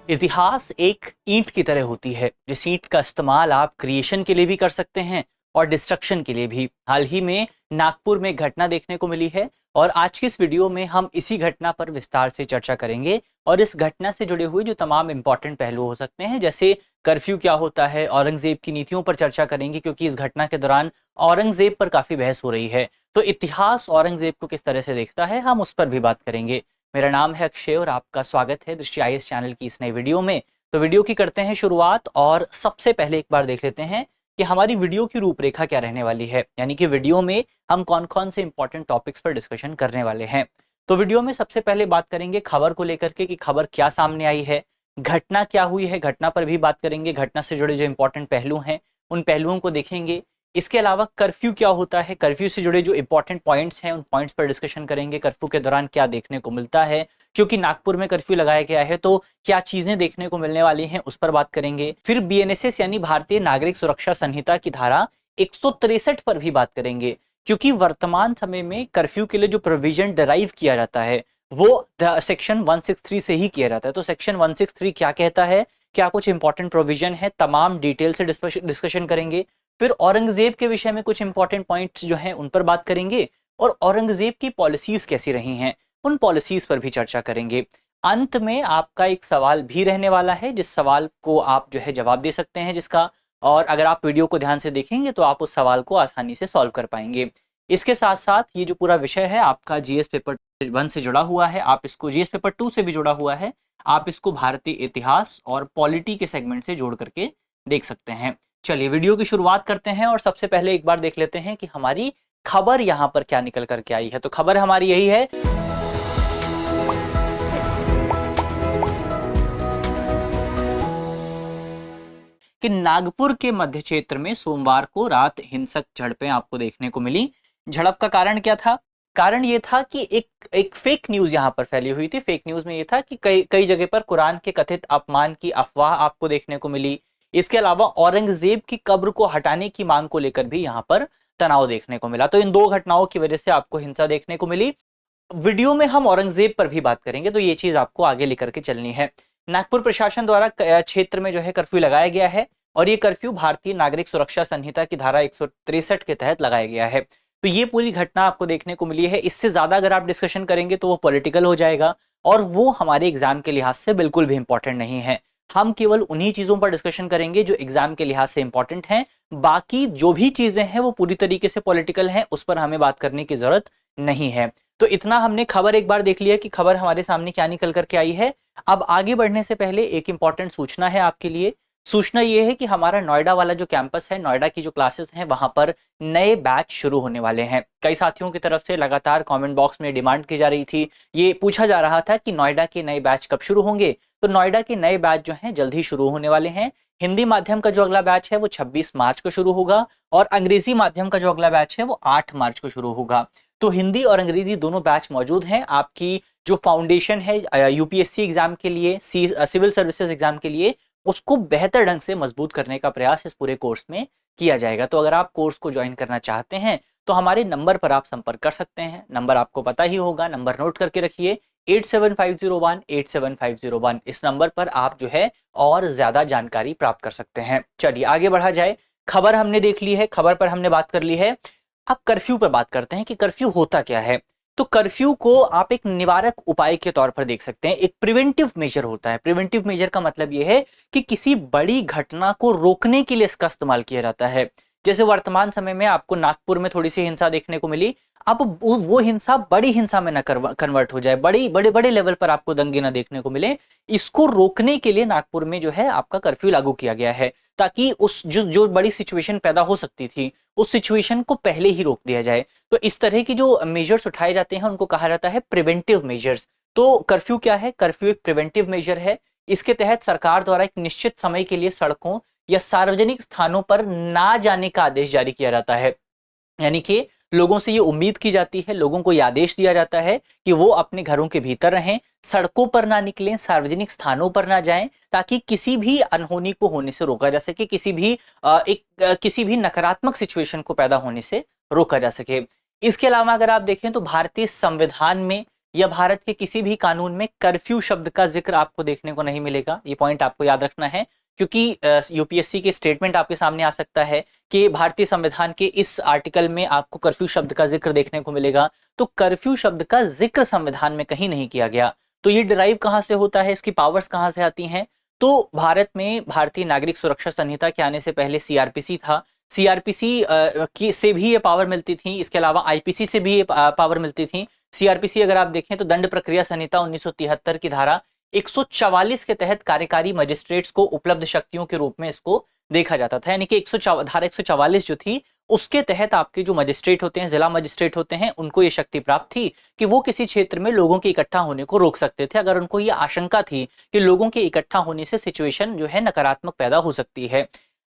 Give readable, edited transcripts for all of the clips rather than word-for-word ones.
इतिहास एक ईंट की तरह होती है। जिस ईंट का इस्तेमाल आप क्रिएशन के लिए भी कर सकते हैं और डिस्ट्रक्शन के लिए भी। हाल ही में नागपुर में एक घटना देखने को मिली है और आज की इस वीडियो में हम इसी घटना पर विस्तार से चर्चा करेंगे और इस घटना से जुड़े हुए जो तमाम इंपॉर्टेंट पहलू हो सकते हैं, जैसे कर्फ्यू क्या होता है, औरंगजेब की नीतियों पर चर्चा करेंगे क्योंकि इस घटना के दौरान औरंगजेब पर काफी बहस हो रही है। तो इतिहास औरंगजेब को किस तरह से देखता है, हम उस पर भी बात करेंगे। मेरा नाम है अक्षय और आपका स्वागत है दृष्टि आईएएस चैनल की इस नई वीडियो में। तो वीडियो की करते हैं शुरुआत और सबसे पहले एक बार देख लेते हैं कि हमारी वीडियो की रूपरेखा क्या रहने वाली है, यानी कि वीडियो में हम कौन कौन से इंपॉर्टेंट टॉपिक्स पर डिस्कशन करने वाले हैं। तो वीडियो में सबसे पहले बात करेंगे खबर को लेकर के कि खबर क्या सामने आई है, घटना क्या हुई है, घटना पर भी बात करेंगे। घटना से जुड़े जो इंपॉर्टेंट पहलू हैं उन पहलुओं को देखेंगे। इसके अलावा कर्फ्यू क्या होता है, कर्फ्यू से जुड़े जो इंपॉर्टेंट पॉइंट्स हैं उन पॉइंट्स पर डिस्कशन करेंगे। कर्फ्यू के दौरान क्या देखने को मिलता है, क्योंकि नागपुर में कर्फ्यू लगाया गया है तो क्या चीजें देखने को मिलने वाली हैं उस पर बात करेंगे। फिर बीएनएसएस यानी भारतीय नागरिक सुरक्षा संहिता की धारा 163 पर भी बात करेंगे, क्योंकि वर्तमान समय में कर्फ्यू के लिए जो प्रोविजन डिराइव किया जाता है वो सेक्शन 163 से ही किया जाता है। तो सेक्शन 163 क्या कहता है, क्या कुछ इंपॉर्टेंट प्रोविजन है, तमाम डिटेल से डिस्कशन करेंगे। फिर औरंगजेब के विषय में कुछ इंपॉर्टेंट पॉइंट्स जो हैं उन पर बात करेंगे और औरंगजेब की पॉलिसीज कैसी रही हैं उन पॉलिसीज पर भी चर्चा करेंगे। अंत में आपका एक सवाल भी रहने वाला है, जिस सवाल को आप जो है जवाब दे सकते हैं जिसका, और अगर आप वीडियो को ध्यान से देखेंगे तो आप उस सवाल को आसानी से सॉल्व कर पाएंगे। इसके साथ साथ ये जो पूरा विषय है आपका जीएस पेपर 1 से जुड़ा हुआ है, आप इसको जीएस पेपर 2 से भी जुड़ा हुआ है, आप इसको भारतीय इतिहास और पॉलिटी के सेगमेंट से जोड़ करके देख सकते हैं। चलिए वीडियो की शुरुआत करते हैं और सबसे पहले एक बार देख लेते हैं कि हमारी खबर यहां पर क्या निकल करके आई है। तो खबर हमारी यही है कि नागपुर के मध्य क्षेत्र में सोमवार को रात हिंसक झड़पें आपको देखने को मिली। झड़प का कारण क्या था? कारण ये था कि एक फेक न्यूज यहां पर फैली हुई थी। फेक न्यूज में ये था कि कई कई जगह पर कुरान के कथित अपमान की अफवाह आपको देखने को मिली। इसके अलावा औरंगजेब की कब्र को हटाने की मांग को लेकर भी यहां पर तनाव देखने को मिला। तो इन दो घटनाओं की वजह से आपको हिंसा देखने को मिली। वीडियो में हम औरंगजेब पर भी बात करेंगे, तो ये चीज आपको आगे लेकर के चलनी है। नागपुर प्रशासन द्वारा क्षेत्र में जो है कर्फ्यू लगाया गया है और ये कर्फ्यू भारतीय नागरिक सुरक्षा संहिता की धारा 163 के तहत लगाया गया है। तो ये पूरी घटना आपको देखने को मिली है। इससे ज्यादा अगर आप डिस्कशन करेंगे तो वो पॉलिटिकल हो जाएगा और वो हमारे एग्जाम के लिहाज से बिल्कुल भी इंपॉर्टेंट नहीं है। हम केवल उन्हीं चीजों पर डिस्कशन करेंगे जो एग्जाम के लिहाज से इंपॉर्टेंट हैं। बाकी जो भी चीजें हैं वो पूरी तरीके से पॉलिटिकल हैं, उस पर हमें बात करने की जरूरत नहीं है। तो इतना हमने खबर एक बार देख लिया कि खबर हमारे सामने क्या निकल करके आई है। अब आगे बढ़ने से पहले एक इंपॉर्टेंट सूचना है आपके लिए। सूचना ये है कि हमारा नोएडा वाला जो कैंपस है, नोएडा की जो क्लासेस हैं वहां पर नए बैच शुरू होने वाले हैं। कई साथियों की तरफ से लगातार कमेंट बॉक्स में डिमांड की जा रही थी, ये पूछा जा रहा था कि नोएडा के नए बैच कब शुरू होंगे। तो नोएडा के नए बैच जो हैं जल्द ही शुरू होने वाले हैं। हिंदी माध्यम का जो अगला बैच है वो 26 मार्च को शुरू होगा और अंग्रेजी माध्यम का जो अगला बैच है वो 8 मार्च को शुरू होगा। तो हिंदी और अंग्रेजी दोनों बैच मौजूद हैं। आपकी जो फाउंडेशन है यूपीएससी एग्जाम के लिए, सिविल सर्विसेज एग्जाम के लिए, उसको बेहतर ढंग से मजबूत करने का प्रयास इस पूरे कोर्स में किया जाएगा। तो अगर आप कोर्स को ज्वाइन करना चाहते हैं तो हमारे नंबर पर आप संपर्क कर सकते हैं। नंबर आपको पता ही होगा, नंबर नोट करके रखिए 8750187501। इस नंबर पर आप जो है और ज्यादा जानकारी प्राप्त कर सकते हैं। चलिए आगे बढ़ा जाए। खबर हमने देख ली है, खबर पर हमने बात कर ली है। अब कर्फ्यू पर बात करते हैं कि कर्फ्यू होता क्या है। तो कर्फ्यू को आप एक निवारक उपाय के तौर पर देख सकते हैं, एक प्रिवेंटिव मेजर होता है। प्रिवेंटिव मेजर का मतलब यह है कि किसी बड़ी घटना को रोकने के लिए इसका इस्तेमाल किया जाता है। जैसे वर्तमान समय में आपको नागपुर में थोड़ी सी हिंसा देखने को मिली, अब वो हिंसा बड़ी हिंसा में ना कन्वर्ट हो जाए, बड़ी बड़े बड़े लेवल पर आपको दंगे ना देखने को मिले। इसको रोकने के लिए नागपुर में जो है आपका कर्फ्यू लागू किया गया है, ताकि उस जो बड़ी सिचुएशन पैदा हो सकती थी उस सिचुएशन को पहले ही रोक दिया जाए। तो इस तरह की जो मेजर्स उठाए जाते हैं उनको कहा जाता है प्रिवेंटिव मेजर्स। तो कर्फ्यू क्या है? कर्फ्यू एक प्रिवेंटिव मेजर है। इसके तहत सरकार द्वारा एक निश्चित समय के लिए सड़कों या सार्वजनिक स्थानों पर ना जाने का आदेश जारी किया जाता है। यानी कि लोगों से ये उम्मीद की जाती है, लोगों को ये आदेश दिया जाता है कि वो अपने घरों के भीतर रहें, सड़कों पर ना निकलें, सार्वजनिक स्थानों पर ना जाएं, ताकि किसी भी अनहोनी को होने से रोका जा सके, किसी भी नकारात्मक सिचुएशन को पैदा होने से रोका जा सके। इसके अलावा अगर आप देखें तो भारतीय संविधान में या भारत के किसी भी कानून में कर्फ्यू शब्द का जिक्र आपको देखने को नहीं मिलेगा। ये पॉइंट आपको याद रखना है, क्योंकि यूपीएससी के स्टेटमेंट आपके सामने आ सकता है कि भारतीय संविधान के इस आर्टिकल में आपको कर्फ्यू शब्द का जिक्र देखने को मिलेगा। तो कर्फ्यू शब्द का जिक्र संविधान में कहीं नहीं किया गया। तो ये डिराइव कहां से होता है, इसकी पावर्स कहां से आती हैं? तो भारत में भारतीय नागरिक सुरक्षा संहिता के आने से पहले सीआरपीसी था। सीआरपीसी की से भी ये पावर मिलती थी, इसके अलावा आईपीसी से भी ये पावर मिलती थी। सीआरपीसी अगर आप देखें तो दंड प्रक्रिया संहिता 1973 की धारा 144 के तहत कार्यकारी मजिस्ट्रेट्स को उपलब्ध शक्तियों के रूप में इसको देखा जाता था। यानी कि धारा 144 जो थी उसके तहत आपके जो मजिस्ट्रेट होते हैं, जिला मजिस्ट्रेट होते हैं, उनको ये शक्ति प्राप्त थी कि वो किसी क्षेत्र में लोगों के इकट्ठा होने को रोक सकते थे अगर उनको ये आशंका थी कि लोगों के इकट्ठा होने से सिचुएशन जो है नकारात्मक पैदा हो सकती है।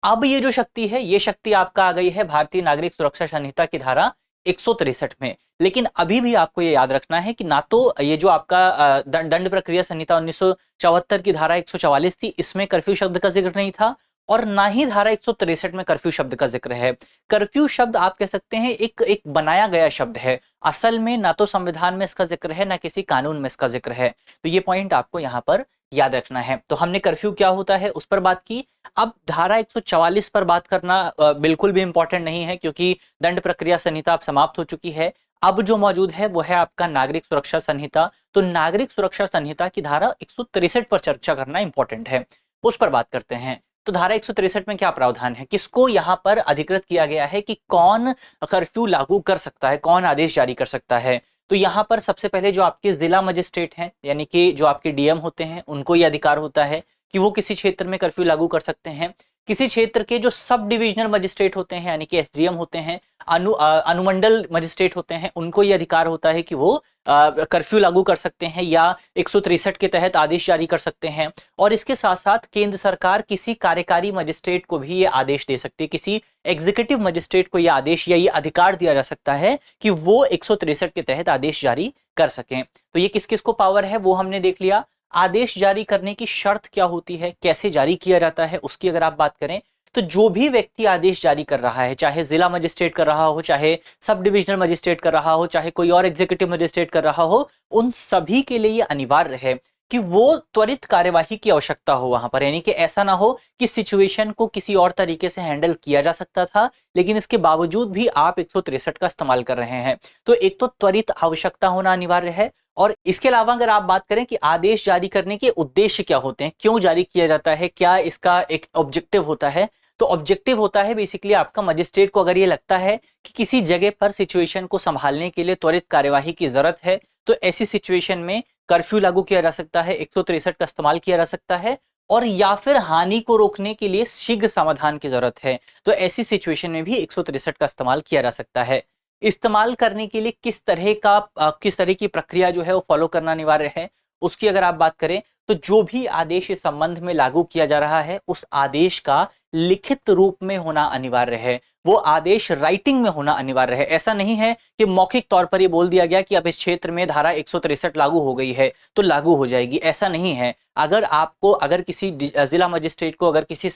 अब ये जो शक्ति है, ये शक्ति आपका आ गई है भारतीय नागरिक सुरक्षा संहिता की धारा 163 में। लेकिन अभी भी आपको ये याद रखना है कि ना तो ये जो आपका दंड प्रक्रिया संहिता 1974 की धारा 144 थी, इसमें कर्फ्यू शब्द का जिक्र नहीं था, और ना ही धारा 163 में कर्फ्यू शब्द का जिक्र है। कर्फ्यू शब्द आप कह सकते हैं एक बनाया गया शब्द है। असल में ना तो संविधान में इसका जिक्र है, ना किसी कानून में इसका जिक्र है। तो ये पॉइंट आपको यहाँ पर याद रखना है। तो हमने कर्फ्यू क्या होता है उस पर बात की। अब धारा 144 पर बात करना बिल्कुल भी इंपॉर्टेंट नहीं है, क्योंकि दंड प्रक्रिया संहिता अब समाप्त हो चुकी है। अब जो मौजूद है वो है आपका नागरिक सुरक्षा संहिता। तो नागरिक सुरक्षा संहिता की धारा 163 पर चर्चा करना इंपॉर्टेंट है, उस पर बात करते हैं। तो धारा 163 में क्या प्रावधान है, किसको यहां पर अधिकृत किया गया है कि कौन कर्फ्यू लागू कर सकता है, कौन आदेश जारी कर सकता है? तो यहाँ पर सबसे पहले जो आपके जिला मजिस्ट्रेट हैं, यानी कि जो आपके डीएम होते हैं, उनको ये अधिकार होता है कि वो किसी क्षेत्र में कर्फ्यू लागू कर सकते हैं। किसी क्षेत्र के जो सब डिविजनल मजिस्ट्रेट होते हैं, यानी कि एसडीएम होते हैं, अनुमंडल मजिस्ट्रेट होते हैं, उनको ये अधिकार होता है कि वो कर्फ्यू लागू कर सकते हैं या 163 के तहत आदेश जारी कर सकते हैं। और इसके साथ साथ केंद्र सरकार किसी कार्यकारी मजिस्ट्रेट को भी ये आदेश दे सकती है, किसी एग्जीक्यूटिव मजिस्ट्रेट को यह आदेश या ये अधिकार दिया जा सकता है कि वो 163 के तहत आदेश जारी कर सकें। तो ये किस किस को पावर है वो हमने देख लिया। आदेश जारी करने की शर्त क्या होती है, कैसे जारी किया जाता है, उसकी अगर आप बात करें तो जो भी व्यक्ति आदेश जारी कर रहा है, चाहे जिला मजिस्ट्रेट कर रहा हो, चाहे सब डिविजनल मजिस्ट्रेट कर रहा हो, चाहे कोई और एग्जीक्यूटिव मजिस्ट्रेट कर रहा हो, उन सभी के लिए अनिवार्य है कि वो त्वरित कार्यवाही की आवश्यकता हो वहां पर। यानी कि ऐसा ना हो कि सिचुएशन को किसी और तरीके से हैंडल किया जा सकता था, लेकिन इसके बावजूद भी आप 163 का इस्तेमाल कर रहे हैं। तो एक तो त्वरित आवश्यकता होना अनिवार्य है, और इसके अलावा अगर आप बात करें कि आदेश जारी करने के उद्देश्य क्या होते हैं, क्यों जारी किया जाता है, क्या इसका एक ऑब्जेक्टिव होता है, तो ऑब्जेक्टिव होता है बेसिकली आपका मजिस्ट्रेट को अगर ये लगता है कि किसी जगह पर सिचुएशन को संभालने के लिए त्वरित कार्यवाही की जरूरत है, तो ऐसी सिचुएशन में कर्फ्यू लागू किया जा सकता है, 163 का इस्तेमाल किया जा सकता है। और या फिर हानि को रोकने के लिए शीघ्र समाधान की जरूरत है, तो ऐसी सिचुएशन में भी 163 का इस्तेमाल किया जा सकता है। इस्तेमाल करने के लिए किस तरह की प्रक्रिया जो है वो फॉलो करना अनिवार्य है, उसकी अगर आप बात करें तो जो भी आदेश इस संबंध में लागू किया जा रहा है उस आदेश का लिखित रूप में होना अनिवार्य है, वो आदेश राइटिंग में होना अनिवार्य है। ऐसा नहीं है कि मौखिक तौर पर ये बोल दिया गया कि अब इस क्षेत्र में धारा 163 लागू हो गई है तो लागू हो जाएगी, ऐसा नहीं है। अगर किसी जिला मजिस्ट्रेट को, अगर किसी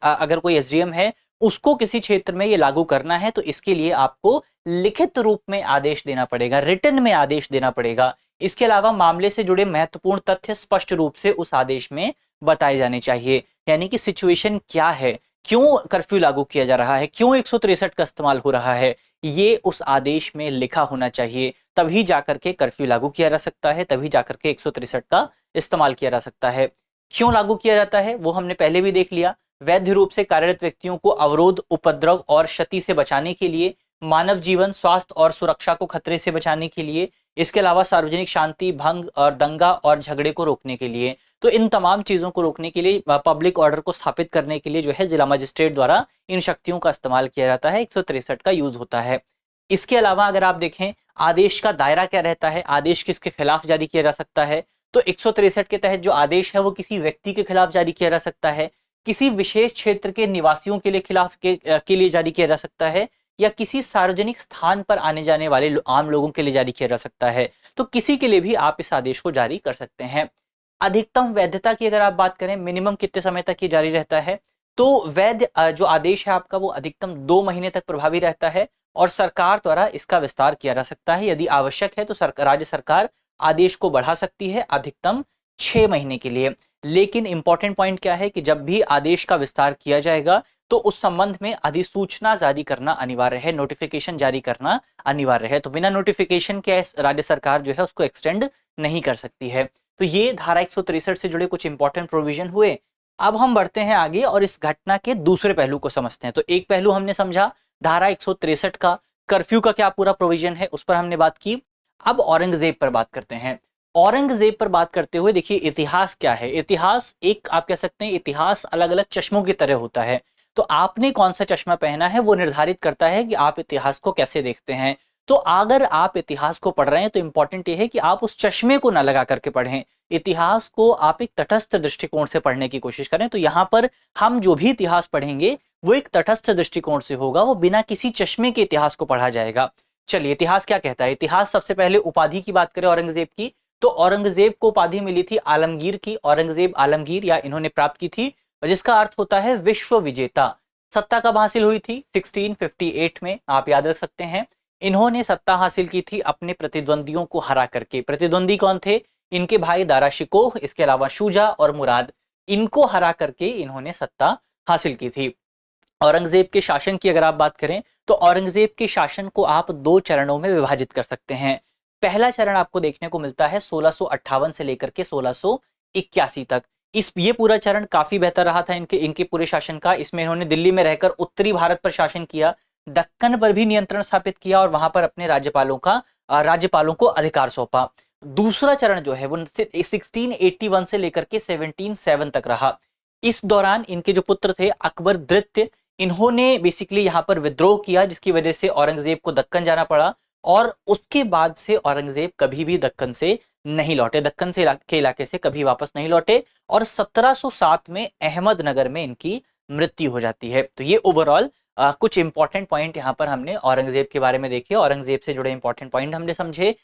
अगर कोई एसडीएम है उसको किसी क्षेत्र में ये लागू करना है, तो इसके लिए आपको लिखित रूप में आदेश देना पड़ेगा, रिटन में आदेश देना पड़ेगा। इसके अलावा मामले से जुड़े महत्वपूर्ण तथ्य स्पष्ट रूप से उस आदेश में बताए जाने चाहिए। यानी कि सिचुएशन क्या है, क्यों कर्फ्यू लागू किया जा रहा है, क्यों 163 का इस्तेमाल हो रहा है, ये उस आदेश में लिखा होना चाहिए। तभी जाकर के कर्फ्यू लागू किया जा सकता है, तभी जाकर के 163 का इस्तेमाल किया जा सकता है। क्यों लागू किया जाता है वो हमने पहले भी देख लिया। वैध रूप से कार्यरत व्यक्तियों को अवरोध, उपद्रव और क्षति से बचाने के लिए, मानव जीवन, स्वास्थ्य और सुरक्षा को खतरे से बचाने के लिए, इसके अलावा सार्वजनिक शांति भंग और दंगा और झगड़े को रोकने के लिए। तो इन तमाम चीजों को रोकने के लिए, पब्लिक ऑर्डर को स्थापित करने के लिए जो है जिला मजिस्ट्रेट द्वारा इन शक्तियों का इस्तेमाल किया जाता है, 163 का यूज होता है। इसके अलावा अगर आप देखें आदेश का दायरा क्या रहता है, आदेश किसके खिलाफ जारी किया जा सकता है, तो 163 के तहत जो आदेश है वो किसी व्यक्ति के खिलाफ जारी किया जा सकता है, किसी विशेष क्षेत्र के निवासियों के लिए जारी किया जा सकता है, या किसी सार्वजनिक स्थान पर आने जाने वाले आम लोगों के लिए जारी किया जा सकता है। तो किसी के लिए भी आप इस आदेश को जारी कर सकते हैं। अधिकतम वैधता की अगर आप बात करें, मिनिमम कितने समय तक ये जारी रहता है, तो वैध जो आदेश है आपका वो अधिकतम 2 महीने तक प्रभावी रहता है, और सरकार द्वारा इसका विस्तार किया जा सकता है। यदि आवश्यक है तो राज्य सरकार आदेश को बढ़ा सकती है अधिकतम 6 महीने के लिए। लेकिन इंपॉर्टेंट पॉइंट क्या है कि जब भी आदेश का विस्तार किया जाएगा तो उस संबंध में अधिसूचना जारी करना अनिवार्य है, नोटिफिकेशन जारी करना अनिवार्य है। तो बिना नोटिफिकेशन के राज्य सरकार जो है उसको एक्सटेंड नहीं कर सकती है। तो ये धारा 163 से जुड़े कुछ इंपॉर्टेंट प्रोविजन हुए। अब हम बढ़ते हैं आगे और इस घटना के दूसरे पहलू को समझते हैं। तो एक पहलू हमने समझा धारा 163 का, कर्फ्यू का क्या पूरा प्रोविजन है उस पर हमने बात की। अब औरंगजेब पर बात करते हैं। औरंगजेब पर बात करते हुए देखिए इतिहास क्या है। इतिहास एक आप कह सकते हैं इतिहास अलग अलग चश्मों की तरह होता है। तो आपने कौन सा चश्मा पहना है वो निर्धारित करता है कि आप इतिहास को कैसे देखते हैं। तो अगर आप इतिहास को पढ़ रहे हैं तो इंपॉर्टेंट ये है कि आप उस चश्मे को ना लगा करके पढ़ें, इतिहास को आप एक तटस्थ दृष्टिकोण से पढ़ने की कोशिश करें। तो यहां पर हम जो भी इतिहास पढ़ेंगे वो एक तटस्थ दृष्टिकोण से होगा, वो बिना किसी चश्मे के इतिहास को पढ़ा जाएगा। चलिए इतिहास क्या कहता है। इतिहास सबसे पहले उपाधि की बात करें औरंगजेब की, तो औरंगजेब को उपाधि मिली थी आलमगीर की, औरंगजेब आलमगीर या इन्होंने प्राप्त की थी, जिसका अर्थ होता है विश्व विजेता। सत्ता कब हासिल हुई थी 1658 में, आप याद रख सकते हैं। इन्होंने सत्ता हासिल की थी अपने प्रतिद्वंदियों को हरा करके। प्रतिद्वंदी कौन थे, इनके भाई दारा शिकोह, इसके अलावा शुजा और मुराद, इनको हरा करके इन्होंने सत्ता हासिल की थी। औरंगजेब के शासन की अगर आप बात करें तो औरंगजेब के शासन को आप 2 चरणों में विभाजित कर सकते हैं। पहला चरण आपको देखने को मिलता है 1658 से लेकर के 1681 तक। इस ये पूरा चरण काफी बेहतर रहा था इनके इनके पूरे शासन का। इसमें इन्होंने दिल्ली में रहकर उत्तरी भारत पर शासन किया, दक्कन पर भी नियंत्रण स्थापित किया और वहां पर अपने राज्यपालों को अधिकार सौंपा। दूसरा चरण जो है वो 1681 से लेकर के 1707 तक रहा। इस दौरान इनके जो पुत्र थे अकबर द्वितीय, इन्होंने बेसिकली यहाँ पर विद्रोह किया, जिसकी वजह से औरंगजेब को दक्कन जाना पड़ा और उसके बाद से औरंगजेब कभी भी दक्कन से नहीं लौटे, दक्कन से के इलाके से कभी वापस नहीं लौटे और 1707 में अहमदनगर में इनकी मृत्यु हो जाती है। तो ये ओवरऑल कुछ इंपॉर्टेंट पॉइंट यहाँ पर हमने औरंगजेब के बारे में देखे, औरंगजेब से जुड़े इंपॉर्टेंट पॉइंट हमने समझे।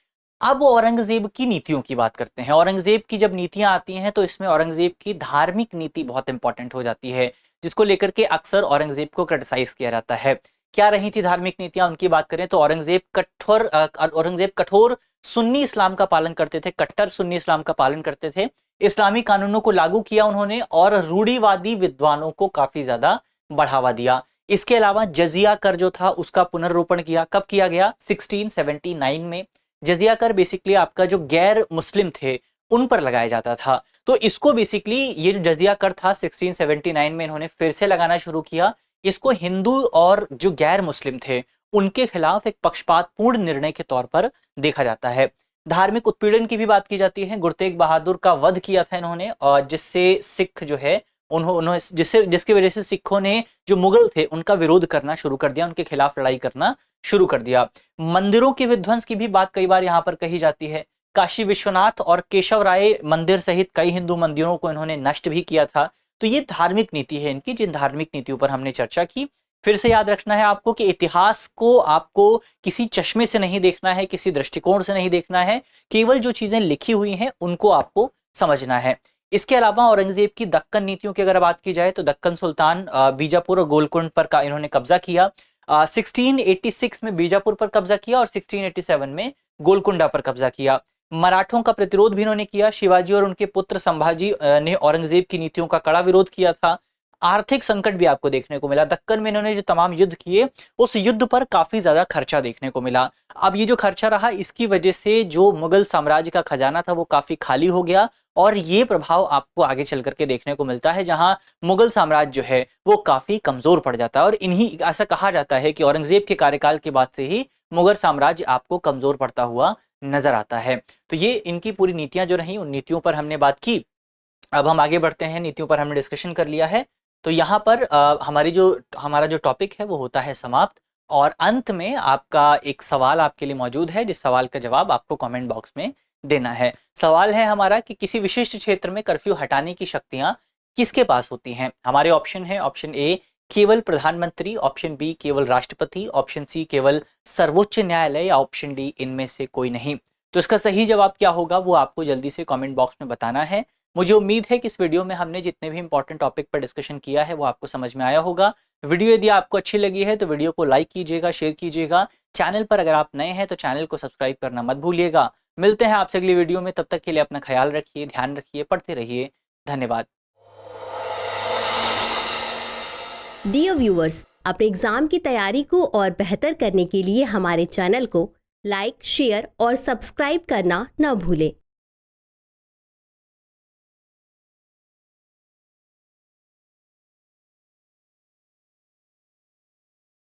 अब औरंगजेब की नीतियों की बात करते हैं। औरंगजेब की जब नीतियां आती हैं तो इसमें औरंगजेब की धार्मिक नीति बहुत इंपॉर्टेंट हो जाती है, जिसको लेकर के अक्सर औरंगजेब को क्रिटिसाइज किया जाता है। क्या रही थी धार्मिक नीतियां उनकी बात करें तो औरंगजेब कठोर सुन्नी इस्लाम का पालन करते थे, कट्टर सुन्नी इस्लाम का पालन करते थे। इस्लामी कानूनों को लागू किया उन्होंने और रूढ़िवादी विद्वानों को काफी ज्यादा बढ़ावा दिया। इसके अलावा जजिया कर जो था उसका पुनर्रोपण किया। कब किया गया, 1679 में। जजिया कर बेसिकली आपका जो गैर मुस्लिम थे उन पर लगाया जाता था। तो इसको बेसिकली ये जो जजिया कर था 1679 में इन्होंने फिर से लगाना शुरू किया। इसको हिंदू और जो गैर मुस्लिम थे उनके खिलाफ एक पक्षपातपूर्ण निर्णय के तौर पर देखा जाता है। धार्मिक उत्पीड़न की भी बात की जाती है। गुरु तेग बहादुर का वध किया था इन्होंने और जिससे सिख जो है उन्होंने जिसकी वजह से सिखों ने जो मुगल थे उनका विरोध करना शुरू कर दिया, उनके खिलाफ लड़ाई करना शुरू कर दिया। मंदिरों के विध्वंस की भी बात कई बार यहाँ पर कही जाती है। काशी विश्वनाथ और केशव राय मंदिर सहित कई हिंदू मंदिरों को इन्होंने नष्ट भी किया था। तो ये धार्मिक नीति है इनकी, जिन धार्मिक नीतियों पर हमने चर्चा की। फिर से याद रखना है आपको कि इतिहास को आपको किसी चश्मे से नहीं देखना है, किसी दृष्टिकोण से नहीं देखना है, केवल जो चीजें लिखी हुई हैं उनको आपको समझना है। इसके अलावा औरंगजेब की दक्कन नीतियों की अगर बात की जाए तो दक्कन सुल्तान बीजापुर और गोलकुंड पर इन्होंने कब्जा किया। 1686 में बीजापुर पर कब्जा किया और 1687 में गोलकुंडा पर कब्जा किया। मराठों का प्रतिरोध भी इन्होंने किया। शिवाजी और उनके पुत्र संभाजी ने औरंगजेब की नीतियों का कड़ा विरोध किया था। आर्थिक संकट भी आपको देखने को मिला। दक्कन में इन्होंने जो तमाम युद्ध किए उस युद्ध पर काफी ज्यादा खर्चा देखने को मिला। अब ये जो खर्चा रहा इसकी वजह से जो मुगल साम्राज्य का खजाना था वो काफी खाली हो गया और ये प्रभाव आपको आगे चल करके देखने को मिलता है, जहां मुगल साम्राज्य जो है वो काफी कमजोर पड़ जाता है। और इन्हीं ऐसा कहा जाता है कि औरंगजेब के कार्यकाल के बाद से ही मुगल साम्राज्य आपको कमजोर पड़ता हुआ नजर आता है। तो ये इनकी पूरी नीतियां जो रही उन नीतियों पर हमने बात की। अब हम आगे बढ़ते हैं, नीतियों पर हमने डिस्कशन कर लिया है। तो यहाँ पर हमारा जो टॉपिक है वो होता है समाप्त और अंत में आपका एक सवाल आपके लिए मौजूद है, जिस सवाल का जवाब आपको कमेंट बॉक्स में देना है। सवाल है हमारा कि किसी विशिष्ट क्षेत्र में कर्फ्यू हटाने की शक्तियां किसके पास होती हैं। हमारे ऑप्शन है, ऑप्शन ए केवल प्रधानमंत्री, ऑप्शन बी केवल राष्ट्रपति, ऑप्शन सी केवल सर्वोच्च न्यायालय या ऑप्शन डी इनमें से कोई नहीं। तो इसका सही जवाब क्या होगा वो आपको जल्दी से कमेंट बॉक्स में बताना है। मुझे उम्मीद है कि इस वीडियो में हमने जितने भी इंपॉर्टेंट टॉपिक पर डिस्कशन किया है वो आपको समझ में आया होगा। वीडियो यदि आपको अच्छी लगी है तो वीडियो को लाइक कीजिएगा, शेयर कीजिएगा। चैनल पर अगर आप नए हैं तो चैनल को सब्सक्राइब करना मत भूलिएगा। मिलते हैं आपसे अगली वीडियो में, तब तक के लिए अपना ख्याल रखिए, ध्यान रखिए, पढ़ते रहिए। धन्यवाद। डियर व्यूअर्स, अपने एग्जाम की तैयारी को और बेहतर करने के लिए हमारे चैनल को लाइक, शेयर और सब्सक्राइब करना न भूलें।